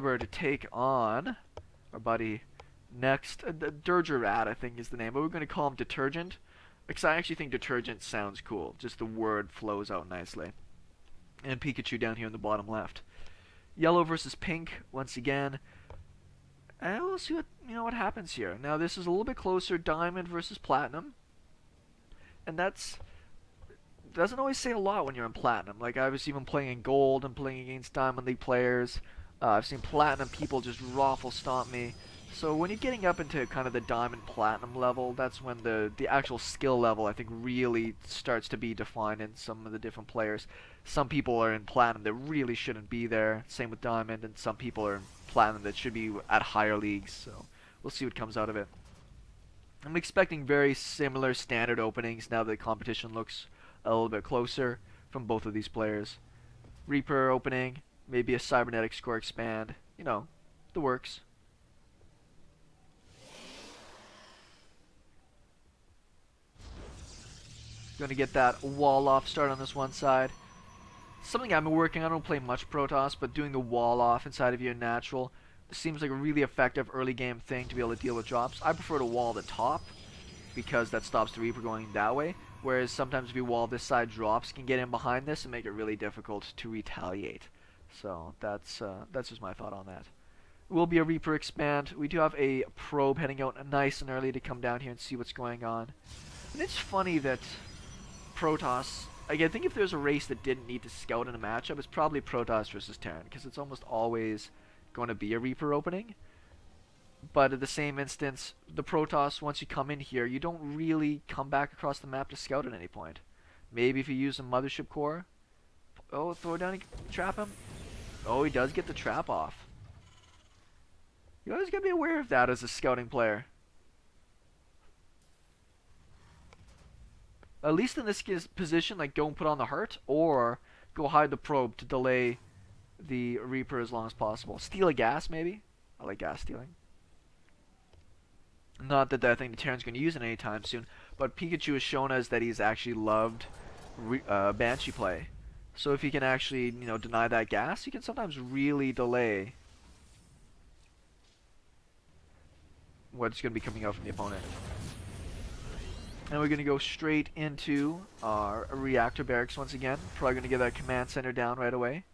to take on our buddy next. Detergent, I think is the name, but we're going to call him Detergent. Because I actually think Detergent sounds cool. Just the word flows out nicely. And Pikachu down here in the bottom left. Yellow versus pink once again. And we'll see what happens here. Now this is a little bit closer, diamond versus platinum. And that's doesn't always say a lot when you're in platinum. Like I was even playing in gold and playing against Diamond League players. I've seen platinum people just raffle stomp me. So when you're getting up into kind of the diamond platinum level, that's when the actual skill level I think really starts to be defined in some of the different players. Some people are in platinum that really shouldn't be there. Same with diamond, and some people are in platinum that should be at higher leagues. So we'll see what comes out of it. I'm expecting very similar standard openings now that the competition looks a little bit closer from both of these players. Reaper opening, maybe a cybernetic score expand, the works. Going to get that wall off start on this one side. Something I've been working on, I don't play much protoss, but doing the wall off inside of your natural seems like a really effective early game thing to be able to deal with drops. I prefer to wall the top because that stops the Reaper going that way, whereas sometimes if you wall this side, drops can get in behind this and make it really difficult to retaliate. So that's just my thought on that. Will be a Reaper expand. We do have a probe heading out nice and early to come down here and see what's going on. And it's funny that Protoss, again, I think if there's a race that didn't need to scout in a matchup, it's probably Protoss versus Terran, because it's almost always going to be a Reaper opening. But at the same instance, the Protoss, once you come in here, you don't really come back across the map to scout at any point. Maybe if you use a Mothership Core. Oh, throw it down and trap him. Oh, he does get the trap off. You always gotta be aware of that as a scouting player. At least in this position, like don't put on the heart or go hide the probe to delay the Reaper as long as possible. Steal a gas, maybe. I like gas stealing. Not that I think the Terran's going to use it anytime soon, but Pikachu has shown us that he's actually loved Banshee play. So if he can actually, deny that gas, he can sometimes really delay what's going to be coming out from the opponent. And we're going to go straight into our reactor barracks once again. Probably going to get that command center down right away.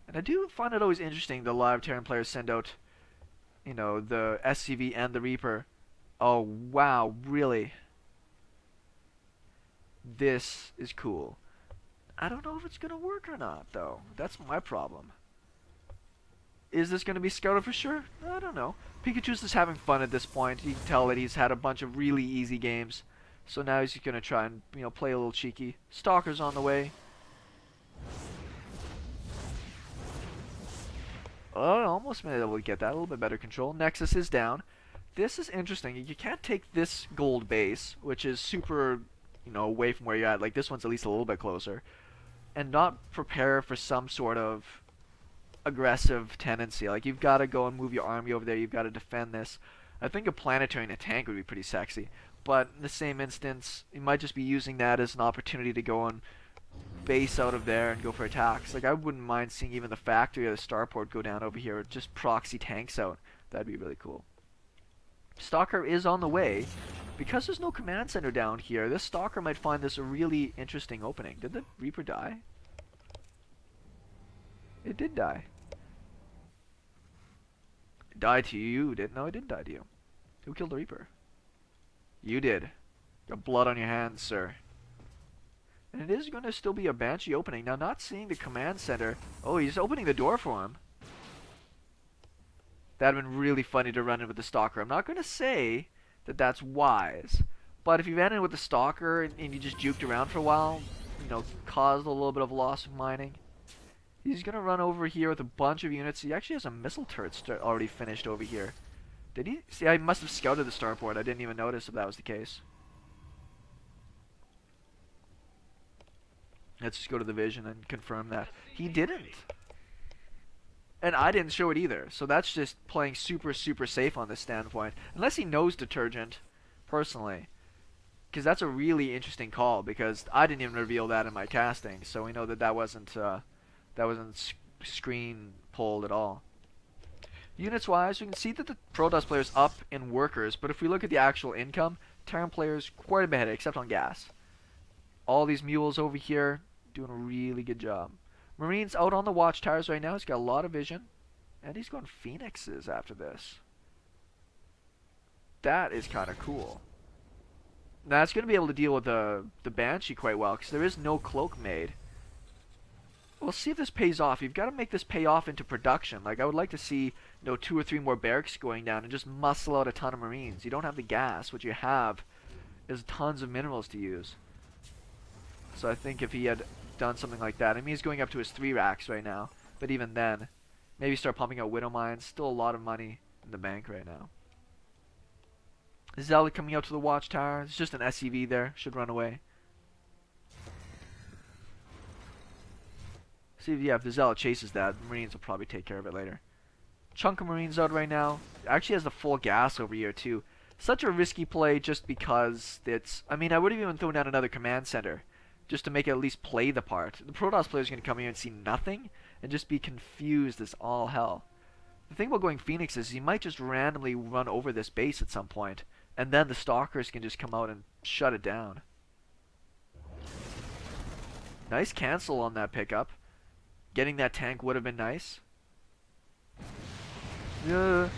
And I do find it always interesting the live Terran players send out, the SCV and the Reaper. Oh, wow, really? This is cool. I don't know if it's going to work or not, though. That's my problem. Is this going to be scouted for sure? I don't know. Pikachu's just having fun at this point. You can tell that he's had a bunch of really easy games. So now he's going to try and, play a little cheeky. Stalker's on the way. Oh, almost been able to get that. A little bit better control. Nexus is down. This is interesting. You can't take this gold base, which is super, away from where you're at. Like, this one's at least a little bit closer. And not prepare for some sort of aggressive tendency. Like, you've got to go and move your army over there. You've got to defend this. I think a planetary and a tank would be pretty sexy. But in the same instance, you might just be using that as an opportunity to go and base out of there and go for attacks. Like, I wouldn't mind seeing even the factory or the starport go down over here. Or just proxy tanks out. That'd be really cool. Stalker is on the way. Because there's no command center down here, this Stalker might find this a really interesting opening. Did the Reaper die? It did die. It died to you, didn't? No, it didn't die to you. Who killed the Reaper? You did. Got blood on your hands, sir. And it is going to still be a Banshee opening. Now, not seeing the command center. Oh, he's opening the door for him. That'd have been really funny to run in with the Stalker. I'm not going to say that that's wise. But if you ran in with the Stalker and you just juked around for a while, caused a little bit of loss of mining. He's going to run over here with a bunch of units. He actually has a missile turret already finished over here. Did he? See, I must have scouted the starport. I didn't even notice if that was the case. Let's just go to the vision and confirm that. He didn't. And I didn't show it either. So that's just playing super, super safe on this standpoint. Unless he knows Detergent, personally. Because that's a really interesting call. Because I didn't even reveal that in my casting. So we know that that wasn't screen pulled at all. Units wise, we can see that the protoss player's up in workers, but if we look at the actual income, Terran player's quite a bit ahead, except on gas. All these mules over here doing a really good job. Marine's out on the watchtowers right now. He's got a lot of vision. And he's going Phoenixes after this. That is kind of cool. Now it's going to be able to deal with the Banshee quite well, because there is no cloak made. We'll see if this pays off. You've got to make this pay off into production. Like, I would like to see, 2 or 3 more barracks going down and just muscle out a ton of Marines. You don't have the gas. What you have is tons of minerals to use. So I think if he had done something like that, I mean, he's going up to his 3 racks right now. But even then, maybe start pumping out Widow Mines. Still a lot of money in the bank right now. Zealot coming out to the watchtower. It's just an SCV there. Should run away. See, if the Zealot chases that, the Marines will probably take care of it later. Chunk of Marines out right now. Actually has the full gas over here too. Such a risky play just because it's... I mean, I would have even thrown down another command center just to make it at least play the part. The Protoss player is going to come here and see nothing and just be confused as all hell. The thing about going Phoenix is he might just randomly run over this base at some point, and then the Stalkers can just come out and shut it down. Nice cancel on that pickup. Getting that tank would have been nice. A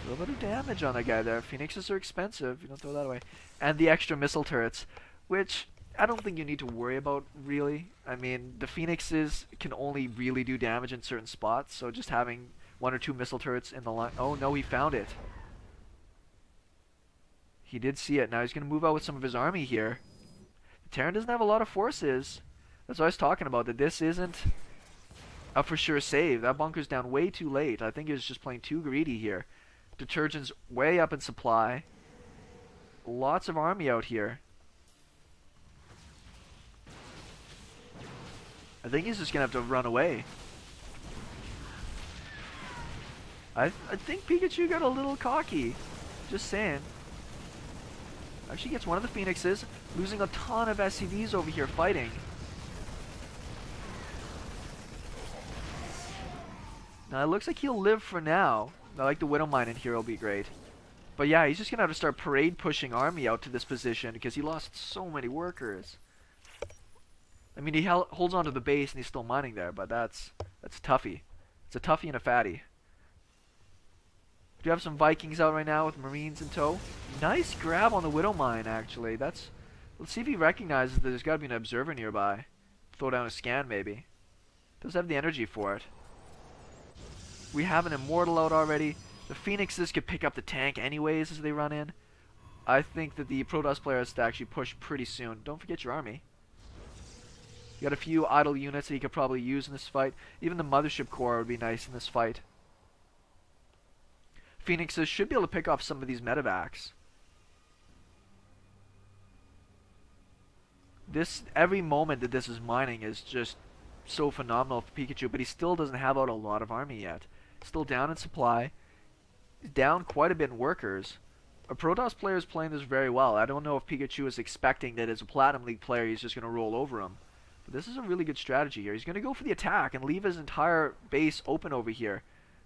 little bit of damage on that guy there. Phoenixes are expensive. You don't throw that away. And the extra missile turrets, which I don't think you need to worry about, really. I mean, the Phoenixes can only really do damage in certain spots, so just having 1 or 2 missile turrets in the line... Oh, no, he found it. He did see it. Now he's going to move out with some of his army here. The Terran doesn't have a lot of forces. That's what I was talking about, that this isn't a for sure save. That bunker's down way too late. I think he was just playing too greedy here. Detergent's way up in supply. Lots of army out here. I think he's just going to have to run away. I think Pikachu got a little cocky. Just saying. Actually gets one of the Phoenixes. Losing a ton of SCVs over here fighting. Now it looks like he'll live for now. I like the Widow Mine in here, will be great. But yeah, he's just going to have to start parade pushing army out to this position because he lost so many workers. I mean, he holds on to the base and he's still mining there, but that's toughy. It's a toughie and a fatty. Do you have some Vikings out right now with Marines in tow? Nice grab on the Widow Mine, actually. Let's see if he recognizes that there's got to be an observer nearby. Throw down a scan, maybe. Does have the energy for it. We have an Immortal out already. The Phoenixes could pick up the tank anyways as they run in. I think that the Protoss player has to actually push pretty soon. Don't forget your army. You got a few idle units that you could probably use in this fight. Even the Mothership Core would be nice in this fight. Phoenixes should be able to pick off some of these medevacs. Every moment that this is mining is just so phenomenal for Pikachu, but he still doesn't have out a lot of army yet. Still down in supply. He's down quite a bit in workers. A Protoss player is playing this very well. I don't know if Pikachu is expecting that as a Platinum League player he's just going to roll over him. But this is a really good strategy here. He's going to go for the attack and leave his entire base open over here.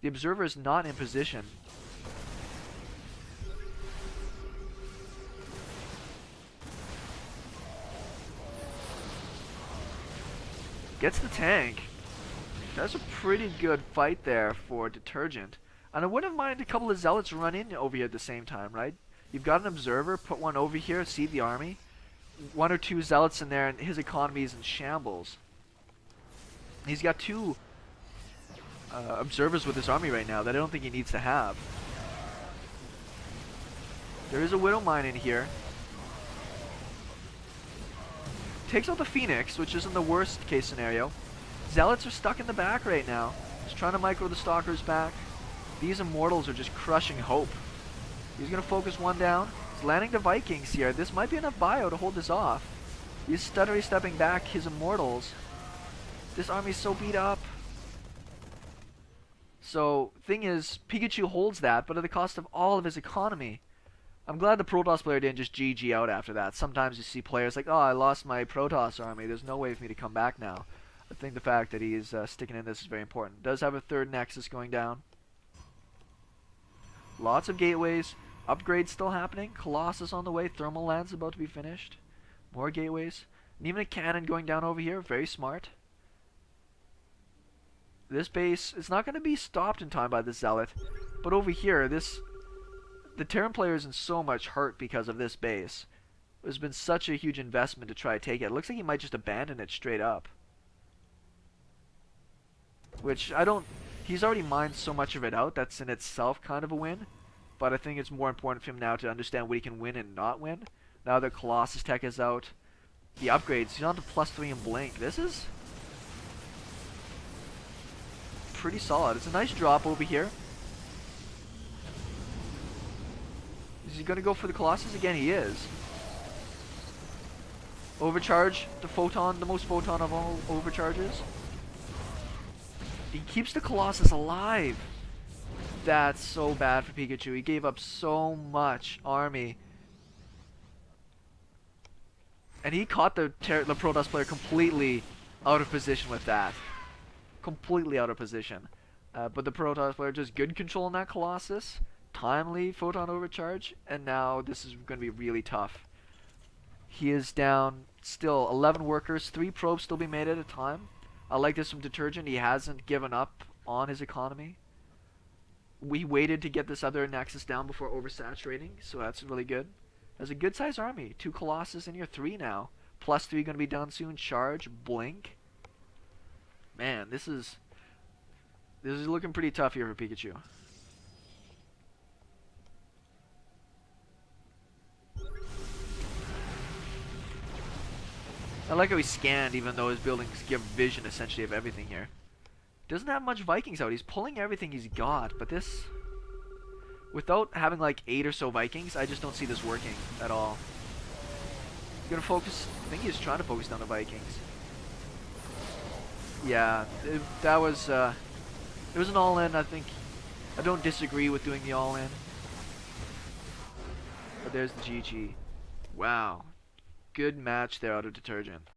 The Observer is not in position. Gets the tank. That's a pretty good fight there for Detergent. And I wouldn't mind a couple of Zealots run in over here at the same time, right? You've got an Observer, put one over here, see the army. 1 or 2 Zealots in there, and his economy is in shambles. He's got 2 Observers with his army right now that I don't think he needs to have. There is a Widow Mine in here. Takes out the Phoenix, which isn't the worst case scenario. Zealots are stuck in the back right now. Just trying to micro the Stalkers back. These Immortals are just crushing hope. He's going to focus one down. He's landing the Vikings here. This might be enough bio to hold this off. He's stuttery stepping back his Immortals. This army's so beat up. So, thing is, Pikachu holds that, but at the cost of all of his economy. I'm glad the Protoss player didn't just GG out after that. Sometimes you see players like, oh, I lost my Protoss army. There's no way for me to come back now. I think the fact that he's sticking in this is very important. Does have a 3rd Nexus going down. Lots of gateways. Upgrades still happening. Colossus on the way. Thermal land's about to be finished. More gateways. And even a cannon going down over here. Very smart. This base is not going to be stopped in time by the Zealot. But over here, the Terran player is in so much hurt because of this base. There's been such a huge investment to try to take it. It looks like he might just abandon it straight up. Which, I don't... He's already mined so much of it out, that's in itself kind of a win. But I think it's more important for him now to understand what he can win and not win. Now that Colossus tech is out. The upgrades, he's on to +3 in Blink. This is pretty solid. It's a nice drop over here. Is he going to go for the Colossus? Again, he is. Overcharge, the photon, the most photon of all overcharges. He keeps the Colossus alive. That's so bad for Pikachu. He gave up so much army. And he caught the protoss player completely out of position with that. Completely out of position. But the protoss player just good control on that Colossus. Timely photon overcharge. And now this is going to be really tough. He is down still 11 workers. 3 probes still being made at a time. I like this from Detergent. He hasn't given up on his economy. We waited to get this other Nexus down before oversaturating, so that's really good. Has a good sized army. 2 Colossus in here, 3 now. +3 going to be done soon. Charge, Blink. Man, this is looking pretty tough here for Pikachu. I like how he scanned, even though his buildings give vision essentially of everything here. Doesn't have much Vikings out. He's pulling everything he's got, but this, without having like 8 or so Vikings, I just don't see this working at all. He's gonna focus. I think he's trying to focus down the Vikings. Yeah, it was an all-in. I think I don't disagree with doing the all-in. But there's the GG. Wow. Good match there out of Detergent.